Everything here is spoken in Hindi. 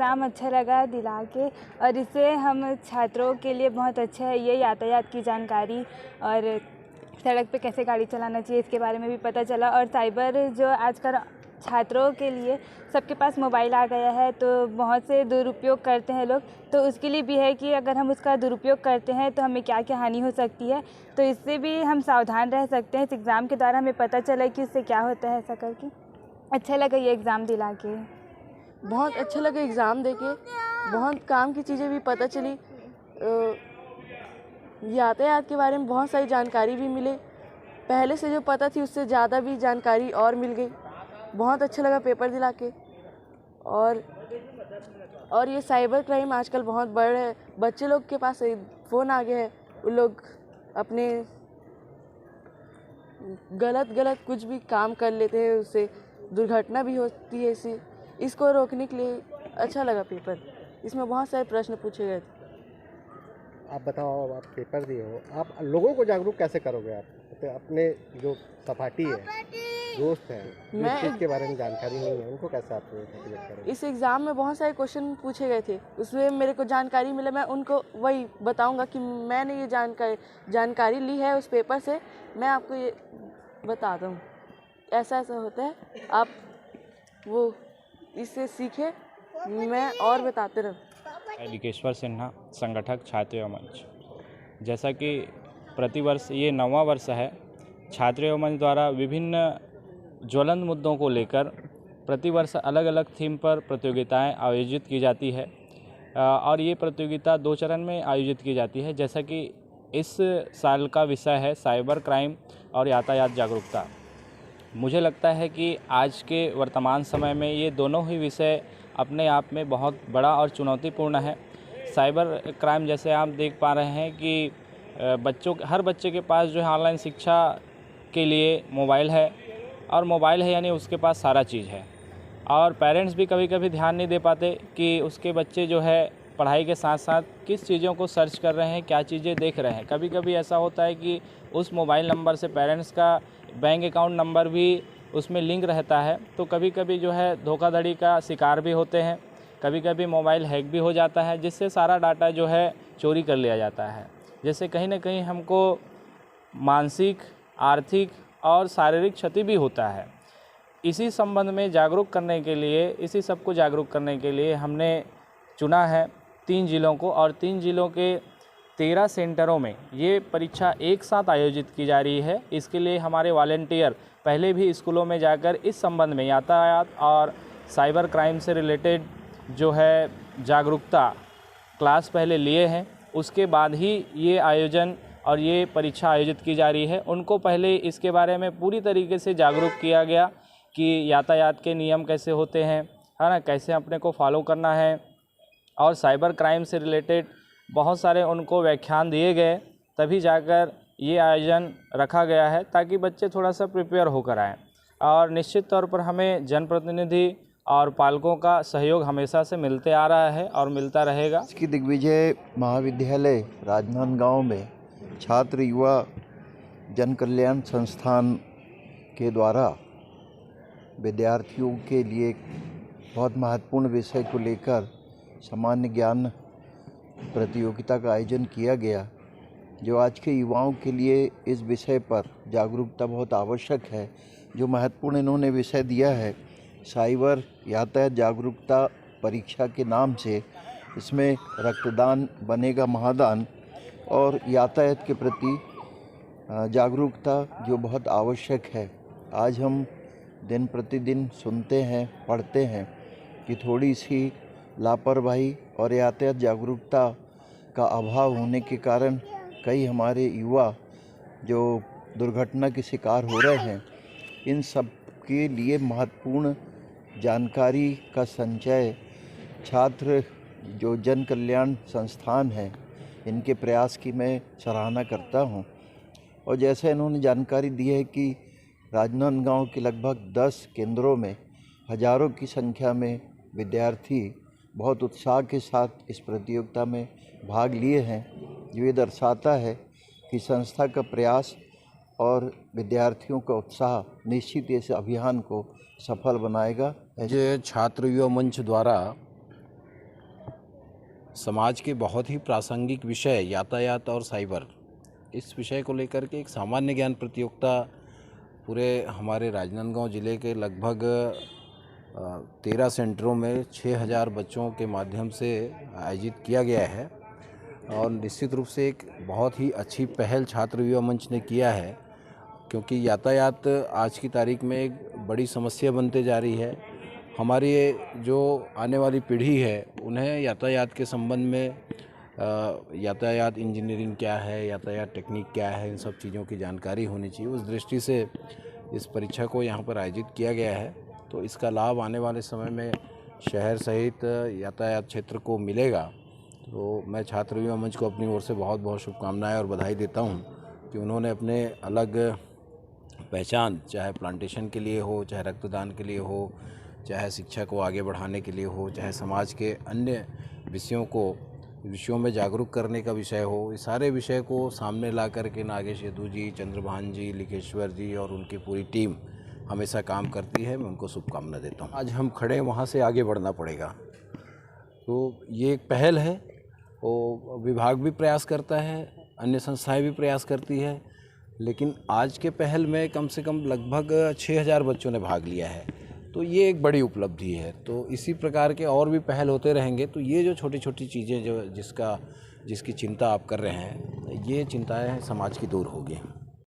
एग्ज़ाम अच्छा लगा दिला के, और इससे हम छात्रों के लिए बहुत अच्छा है ये यातायात की जानकारी, और सड़क पे कैसे गाड़ी चलाना चाहिए इसके बारे में भी पता चला। और साइबर जो आजकल छात्रों के लिए सबके पास मोबाइल आ गया है, तो बहुत से दुरुपयोग करते हैं लोग, तो उसके लिए भी है कि अगर हम उसका दुरुपयोग करते हैं तो हमें क्या क्या हानि हो सकती है, तो इससे भी हम सावधान रह सकते हैं। इस एग्ज़ाम के द्वारा हमें पता चला कि उससे क्या होता है, ऐसा करके अच्छा लगा ये एग्ज़ाम दिला के। बहुत अच्छा लगा एग्ज़ाम देके, बहुत काम की चीज़ें भी पता चली, यातायात के बारे में बहुत सारी जानकारी भी मिले, पहले से जो पता थी उससे ज़्यादा भी जानकारी और मिल गई। बहुत अच्छा लगा पेपर दिला के। और ये साइबर क्राइम आजकल बहुत बढ़ रहा है, बच्चे लोग के पास फ़ोन आ गया है, वो लोग अपने गलत कुछ भी काम कर लेते हैं, उससे दुर्घटना भी होती है। इसको रोकने के लिए अच्छा लगा पेपर, इसमें बहुत सारे प्रश्न पूछे गए थे। आप बताओ, आप पेपर दिए हो, आप लोगों को जागरूक कैसे करोगे? आप तो अपने जो सहपाठी है, दोस्त हैं, जिस चीज़ के बारे में जानकारी नहीं है, उनको कैसे आप मोटिवेट करोगे? इस एग्ज़ाम में बहुत सारे क्वेश्चन पूछे गए थे, उसमें मेरे को जानकारी मिला, मैं उनको वही बताऊंगा कि मैंने ये जानकारी ली है उस पेपर से, मैं आपको ये बताता हूँ ऐसा होता है, आप वो इससे सीखे, मैं और बताते रहूँ। लिकेश्वर सिन्हा, संगठक छात्र एवं मंच। जैसा कि प्रतिवर्ष ये 9वां वर्ष है, छात्र एवं मंच द्वारा विभिन्न ज्वलंत मुद्दों को लेकर प्रतिवर्ष अलग अलग थीम पर प्रतियोगिताएं आयोजित की जाती है, और ये प्रतियोगिता 2 चरण में आयोजित की जाती है। जैसा कि इस साल का विषय है साइबर क्राइम और यातायात जागरूकता। मुझे लगता है कि आज के वर्तमान समय में ये दोनों ही विषय अपने आप में बहुत बड़ा और चुनौतीपूर्ण है। साइबर क्राइम जैसे आप देख पा रहे हैं कि हर बच्चे के पास जो है ऑनलाइन शिक्षा के लिए मोबाइल है, और मोबाइल है यानी उसके पास सारा चीज़ है, और पेरेंट्स भी कभी कभी ध्यान नहीं दे पाते कि उसके बच्चे जो है पढ़ाई के साथ साथ किस चीज़ों को सर्च कर रहे हैं, क्या चीज़ें देख रहे हैं। कभी कभी ऐसा होता है कि उस मोबाइल नंबर से पेरेंट्स का बैंक अकाउंट नंबर भी उसमें लिंक रहता है, तो कभी कभी जो है धोखाधड़ी का शिकार भी होते हैं, कभी कभी मोबाइल हैक भी हो जाता है, जिससे सारा डाटा जो है चोरी कर लिया जाता है, जिससे कहीं ना कहीं हमको मानसिक, आर्थिक और शारीरिक क्षति भी होता है। इसी संबंध में जागरूक करने के लिए, इसी सबको जागरूक करने के लिए हमने चुना है 3 जिलों को, और 3 जिलों के 13 सेंटरों में ये परीक्षा एक साथ आयोजित की जा रही है। इसके लिए हमारे वॉलंटियर पहले भी स्कूलों में जाकर इस संबंध में यातायात और साइबर क्राइम से रिलेटेड जो है जागरूकता क्लास पहले लिए हैं, उसके बाद ही ये आयोजन और ये परीक्षा आयोजित की जा रही है। उनको पहले इसके बारे में पूरी तरीके से जागरूक किया गया कि यातायात के नियम कैसे होते हैं, है ना, कैसे अपने को फॉलो करना है, और साइबर क्राइम से रिलेटेड बहुत सारे उनको व्याख्यान दिए गए, तभी जाकर ये आयोजन रखा गया है ताकि बच्चे थोड़ा सा प्रिपेयर होकर आएँ। और निश्चित तौर पर हमें जनप्रतिनिधि और पालकों का सहयोग हमेशा से मिलते आ रहा है और मिलता रहेगा। इसकी दिग्विजय महाविद्यालय राजनांदगांव में छात्र युवा जन कल्याण संस्थान के द्वारा विद्यार्थियों के लिए बहुत महत्वपूर्ण विषय को लेकर सामान्य ज्ञान प्रतियोगिता का आयोजन किया गया, जो आज के युवाओं के लिए इस विषय पर जागरूकता बहुत आवश्यक है। जो महत्वपूर्ण इन्होंने विषय दिया है साइबर यातायात जागरूकता परीक्षा के नाम से, इसमें रक्तदान बनेगा महादान और यातायात के प्रति जागरूकता जो बहुत आवश्यक है। आज हम दिन प्रतिदिन सुनते हैं, पढ़ते हैं कि थोड़ी सी लापरवाही और यातायात जागरूकता का अभाव होने के कारण कई हमारे युवा जो दुर्घटना के शिकार हो रहे हैं। इन सब के लिए महत्वपूर्ण जानकारी का संचय छात्र जो जन कल्याण संस्थान है, इनके प्रयास की मैं सराहना करता हूं। और जैसे इन्होंने जानकारी दी है कि राजनांदगांव के लगभग 10 केंद्रों में हजारों की संख्या में विद्यार्थी बहुत उत्साह के साथ इस प्रतियोगिता में भाग लिए हैं, जो ये दर्शाता है कि संस्था का प्रयास और विद्यार्थियों का उत्साह निश्चित इस अभियान को सफल बनाएगा। जो छात्र युवा मंच द्वारा समाज के बहुत ही प्रासंगिक विषय यातायात और साइबर, इस विषय को लेकर के एक सामान्य ज्ञान प्रतियोगिता पूरे हमारे राजनांदगांव ज़िले के लगभग 13 सेंटरों में 6000 बच्चों के माध्यम से आयोजित किया गया है। और निश्चित रूप से एक बहुत ही अच्छी पहल छात्र युवा मंच ने किया है, क्योंकि यातायात आज की तारीख में एक बड़ी समस्या बनते जा रही है। हमारी जो आने वाली पीढ़ी है उन्हें यातायात के संबंध में यातायात इंजीनियरिंग क्या है, यातायात टेक्निक क्या है, इन सब चीज़ों की जानकारी होनी चाहिए। उस दृष्टि से इस परीक्षा को यहाँ पर आयोजित किया गया है। तो इसका लाभ आने वाले समय में शहर सहित यातायात क्षेत्र को मिलेगा। तो मैं छात्र युवा मंच को अपनी ओर से बहुत बहुत शुभकामनाएं और बधाई देता हूं कि उन्होंने अपने अलग पहचान, चाहे प्लांटेशन के लिए हो, चाहे रक्तदान के लिए हो, चाहे शिक्षा को आगे बढ़ाने के लिए हो, चाहे समाज के अन्य विषयों में जागरूक करने का विषय हो, इस सारे विषय को सामने ला करके नागेश यदू जी, चंद्रभान जी, लिखेश्वर जी और उनकी पूरी टीम हमेशा काम करती है। मैं उनको शुभकामना देता हूँ। आज हम खड़े हैं, वहाँ से आगे बढ़ना पड़ेगा। तो ये एक पहल है। वो विभाग भी प्रयास करता है, अन्य संस्थाएं भी प्रयास करती है, लेकिन आज के पहल में कम से कम लगभग 6000 बच्चों ने भाग लिया है। तो ये एक बड़ी उपलब्धि है। तो इसी प्रकार के और भी पहल होते रहेंगे। तो ये जो छोटी छोटी चीज़ें जिसकी चिंता आप कर रहे हैं, ये चिंताएं समाज की दूर होगी।